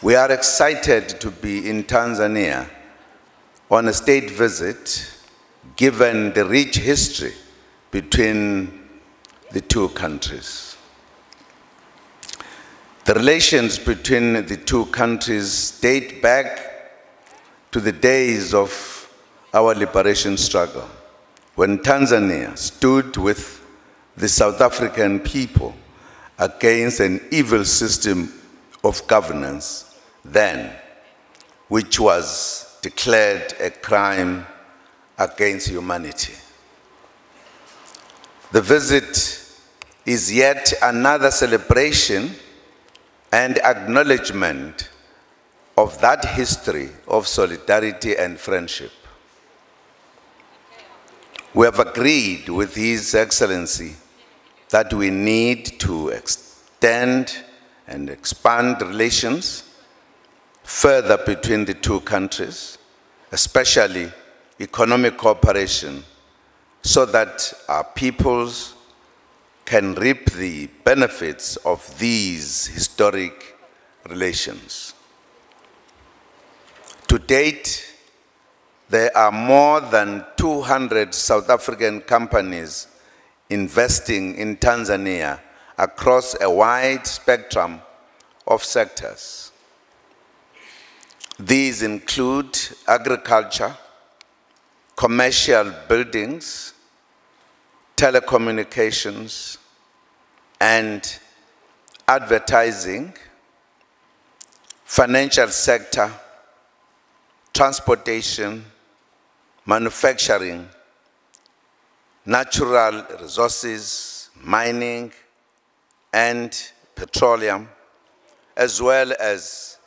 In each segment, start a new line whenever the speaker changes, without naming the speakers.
We are excited to be in Tanzania on a state visit, given the rich history between the two countries. The relations between the two countries date back to the days of our liberation struggle, when Tanzania stood with the South African people against an evil system of governance then, which was declared a crime against humanity. The visit is yet another celebration and acknowledgement of that history of solidarity and friendship. We have agreed with His Excellency that we need to extend and expand relations further between the two countries, especially economic cooperation, so that our peoples can reap the benefits of these historic relations. To date, there are more than 200 South African companies investing in Tanzania across a wide spectrum of sectors. These include agriculture, commercial buildings, telecommunications, and advertising, financial sector, transportation, manufacturing, natural resources, mining, and petroleum, as well as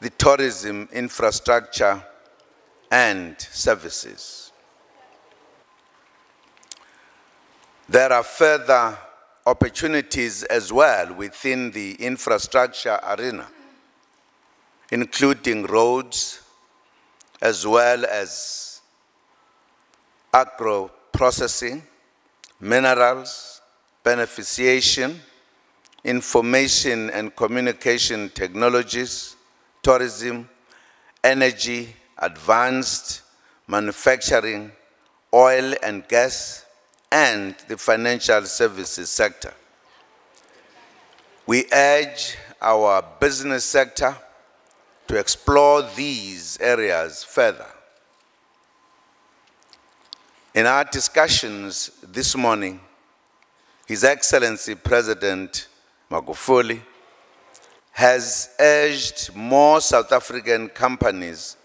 the tourism infrastructure and services. There are further opportunities as well within the infrastructure arena, including roads, as well as agro-processing, minerals, beneficiation, information and communication technologies, tourism, energy, advanced manufacturing, oil and gas, and the financial services sector. We urge our business sector to explore these areas further. In our discussions this morning, His Excellency President Magufuli has urged more South African companies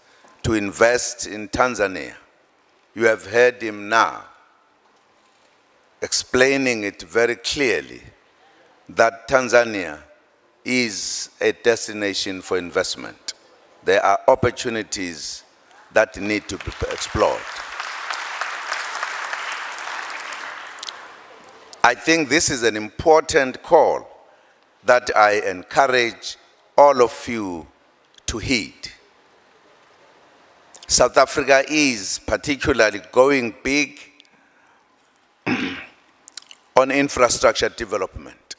to invest in Tanzania. You have heard him now explaining it very clearly that Tanzania is a destination for investment. There are opportunities that need to be explored. I think this is an important call that I encourage all of you to heed. South Africa is particularly going big on infrastructure development.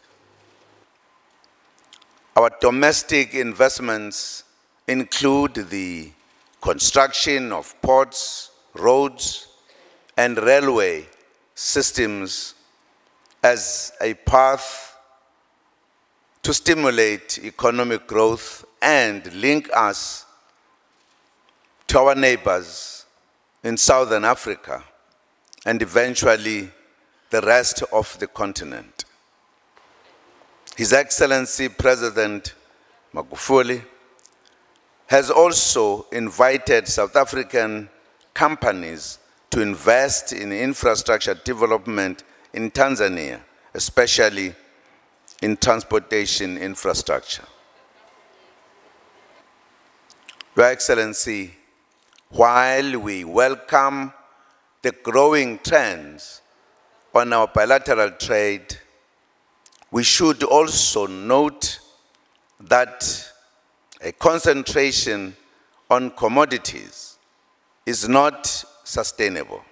Our domestic investments include the construction of ports, roads, and railway systems as a path to stimulate economic growth and link us to our neighbors in Southern Africa and eventually the rest of the continent. His Excellency President Magufuli has also invited South African companies to invest in infrastructure development in Tanzania, especially in transportation infrastructure. Your Excellency, while we welcome the growing trends on our bilateral trade, we should also note that a concentration on commodities is not sustainable.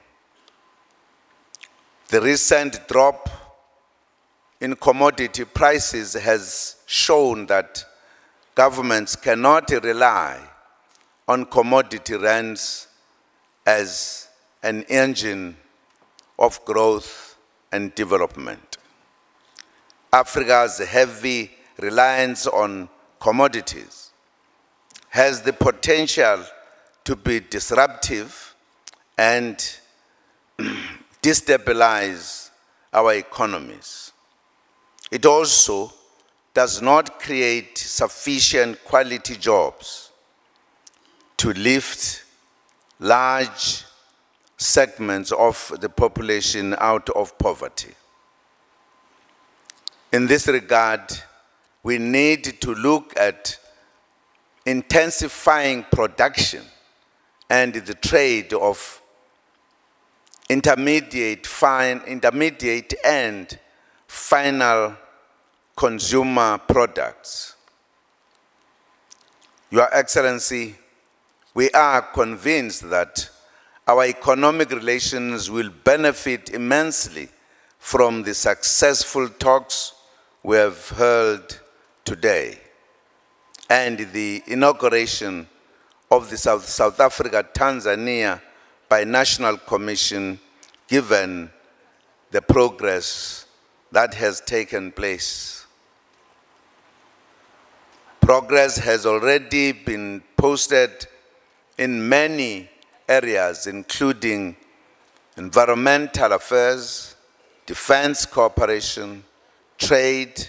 The recent drop in commodity prices has shown that governments cannot rely on commodity rents as an engine of growth and development. Africa's heavy reliance on commodities has the potential to be disruptive and destabilize our economies. It also does not create sufficient quality jobs to lift large segments of the population out of poverty. In this regard, we need to look at intensifying production and the trade of intermediate and final consumer products. Your Excellency, we are convinced that our economic relations will benefit immensely from the successful talks we have held today and the inauguration of the South Africa-Tanzania Binational Commission, given the progress that has taken place. Progress has already been posted in many areas, including environmental affairs, defense cooperation, trade,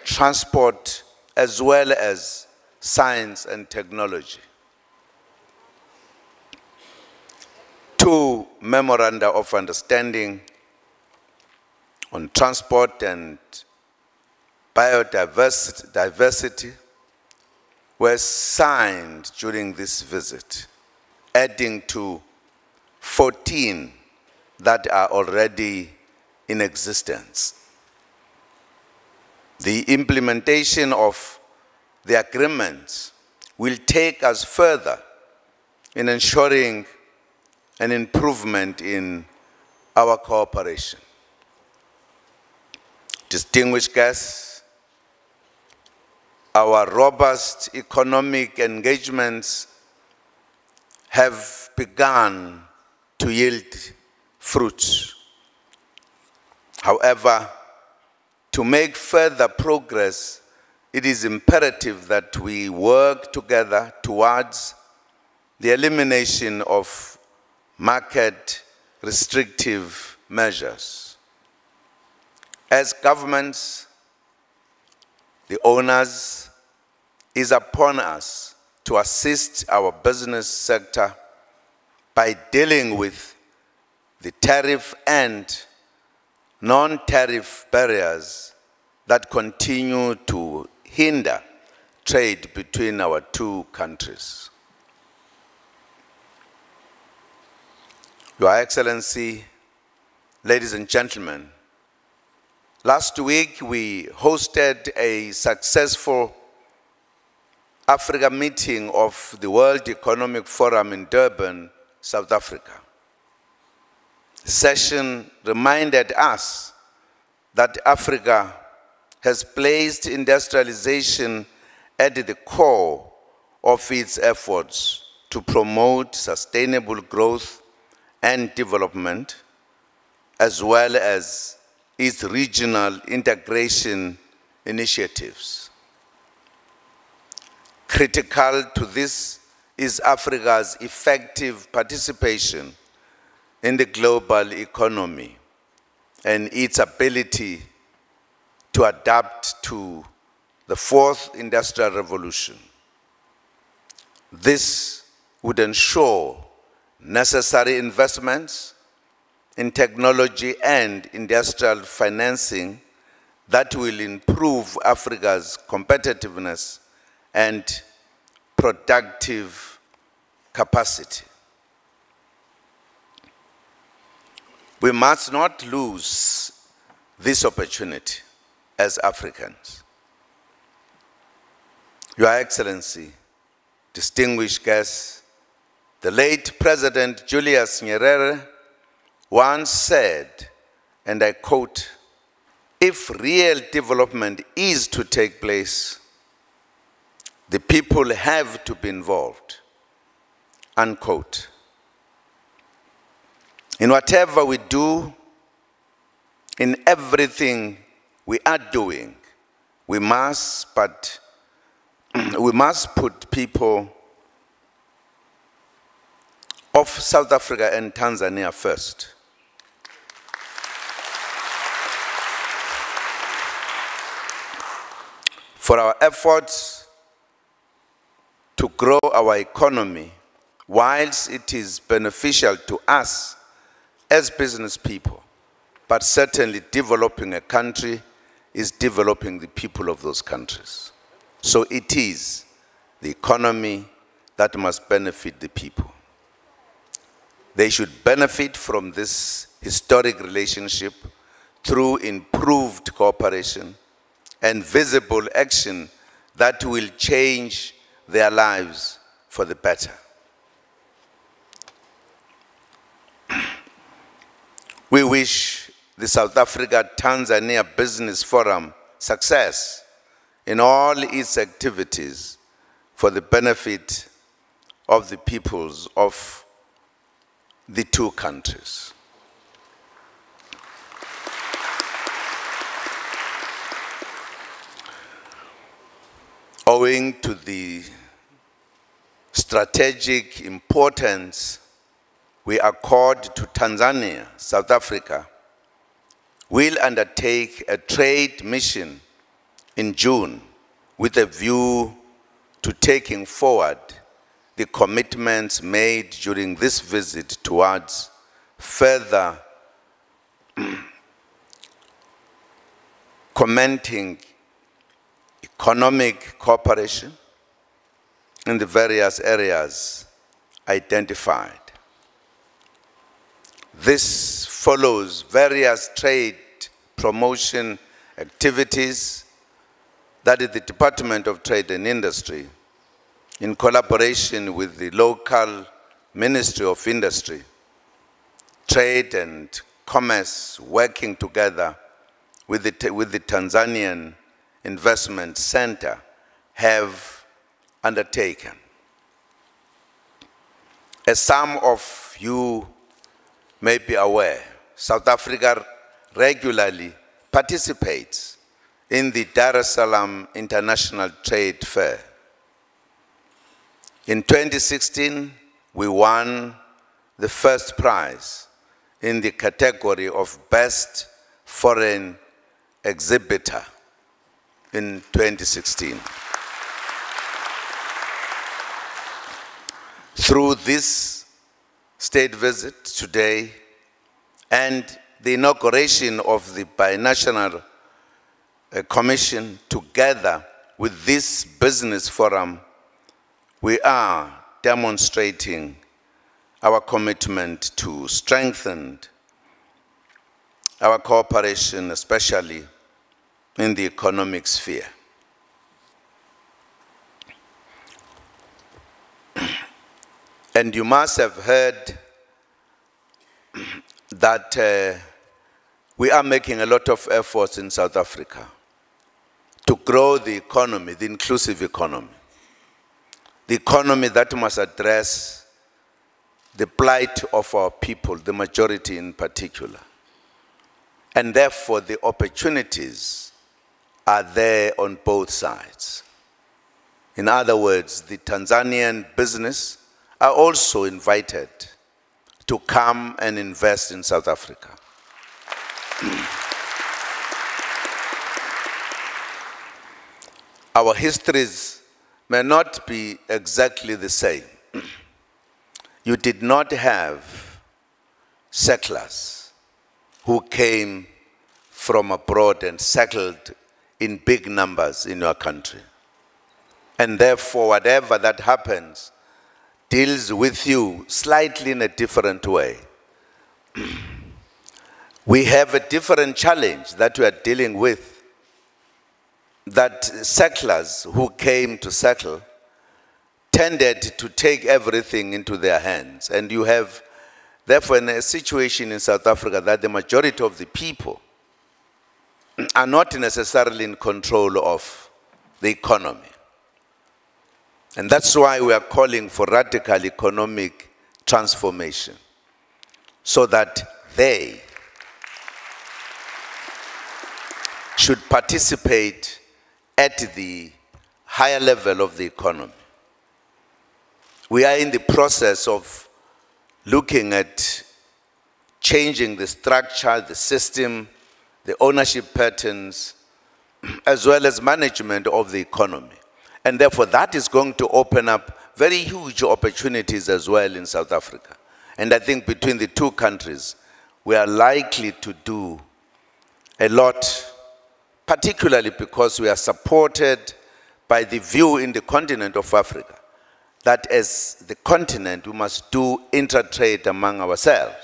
transport, as well as science and technology. 2 memoranda of understanding on transport and biodiversity were signed during this visit, adding to 14 that are already in existence. The implementation of the agreements will take us further in ensuring an improvement in our cooperation. Distinguished guests, our robust economic engagements have begun to yield fruits. However, to make further progress, it is imperative that we work together towards the elimination of market restrictive measures. As governments, the owners, it is upon us to assist our business sector by dealing with the tariff and non-tariff barriers that continue to hinder trade between our 2 countries. Your Excellency, ladies and gentlemen, last week we hosted a successful Africa meeting of the World Economic Forum in Durban, South Africa. The session reminded us that Africa has placed industrialization at the core of its efforts to promote sustainable growth and development, as well as its regional integration initiatives. Critical to this is Africa's effective participation in the global economy and its ability to adapt to the 4th industrial revolution. This would ensure necessary investments in technology and industrial financing that will improve Africa's competitiveness and productive capacity. We must not lose this opportunity as Africans. Your Excellency, distinguished guests, the late President Julius Nyerere once said, and I quote, "If real development is to take place, The people have to be involved, unquote. In whatever we do, in everything we are doing, we must put people of South Africa and Tanzania first. For our efforts to grow our economy, whilst it is beneficial to us as business people, but certainly developing a country is developing the people of those countries. So it is the economy that must benefit the people. They should benefit from this historic relationship through improved cooperation and visible action that will change their lives for the better. We wish the South Africa-Tanzania Business Forum success in all its activities for the benefit of the peoples of the two countries. Owing to the strategic importance we accord to Tanzania, South Africa will undertake a trade mission in June with a view to taking forward the commitments made during this visit towards further commenting economic cooperation in the various areas identified. This follows various trade promotion activities that the Department of Trade and Industry, in collaboration with the local Ministry of Industry, Trade and Commerce, working together with the Tanzanian Investment Center, have undertaken. As some of you may be aware, South Africa regularly participates in the Dar es Salaam International Trade Fair. In 2016, we won the first prize in the category of Best Foreign Exhibitor in 2016. Through this state visit today and the inauguration of the Binational Commission together with this business forum, we are demonstrating our commitment to strengthen our cooperation, especially in the economic sphere. And you must have heard that we are making a lot of efforts in South Africa to grow the economy, the inclusive economy. The economy that must address the plight of our people, the majority in particular. And therefore, the opportunities are there on both sides. In other words, the Tanzanian business are also invited to come and invest in South Africa. Our histories may not be exactly the same. You did not have settlers who came from abroad and settled in big numbers in your country. And therefore, whatever that happens deals with you slightly in a different way. We have a different challenge that we are dealing with, that settlers who came to settle tended to take everything into their hands. And you have, therefore, a situation in South Africa that the majority of the people are not necessarily in control of the economy. And that's why we are calling for radical economic transformation, so that they should participate at the higher level of the economy. We are in the process of looking at changing the structure, the system, the ownership patterns, as well as management of the economy. And therefore, that is going to open up very huge opportunities as well in South Africa. And I think between the two countries, we are likely to do a lot, particularly because we are supported by the view in the continent of Africa that as the continent, we must do inter-trade among ourselves.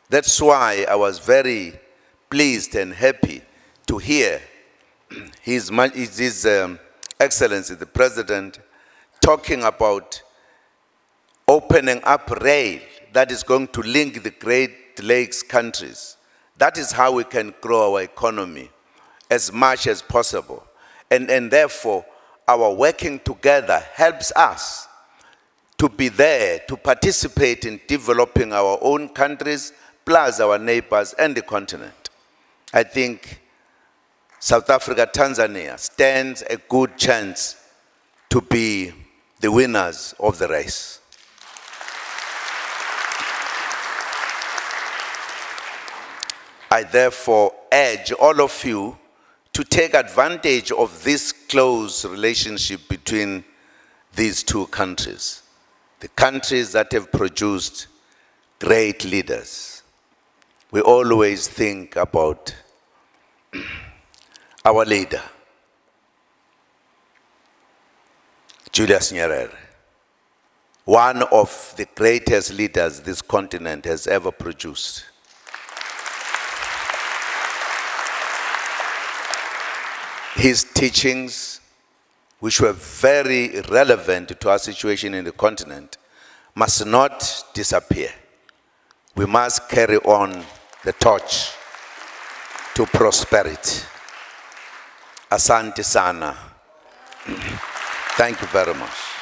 That's why I was very pleased and happy to hear His Excellency, the President, talking about opening up rail that is going to link the Great Lakes countries. That is how we can grow our economy as much as possible. And therefore, our working together helps us to be there, to participate in developing our own countries, plus our neighbors and the continent. I think South Africa, Tanzania stands a good chance to be the winners of the race. I therefore urge all of you to take advantage of this close relationship between these two countries, the countries that have produced great leaders. We always think about our leader, Julius Nyerere, one of the greatest leaders this continent has ever produced. His teachings, which were very relevant to our situation in the continent, must not disappear. We must carry on the torch to prosperity. Asante sana. Thank you very much.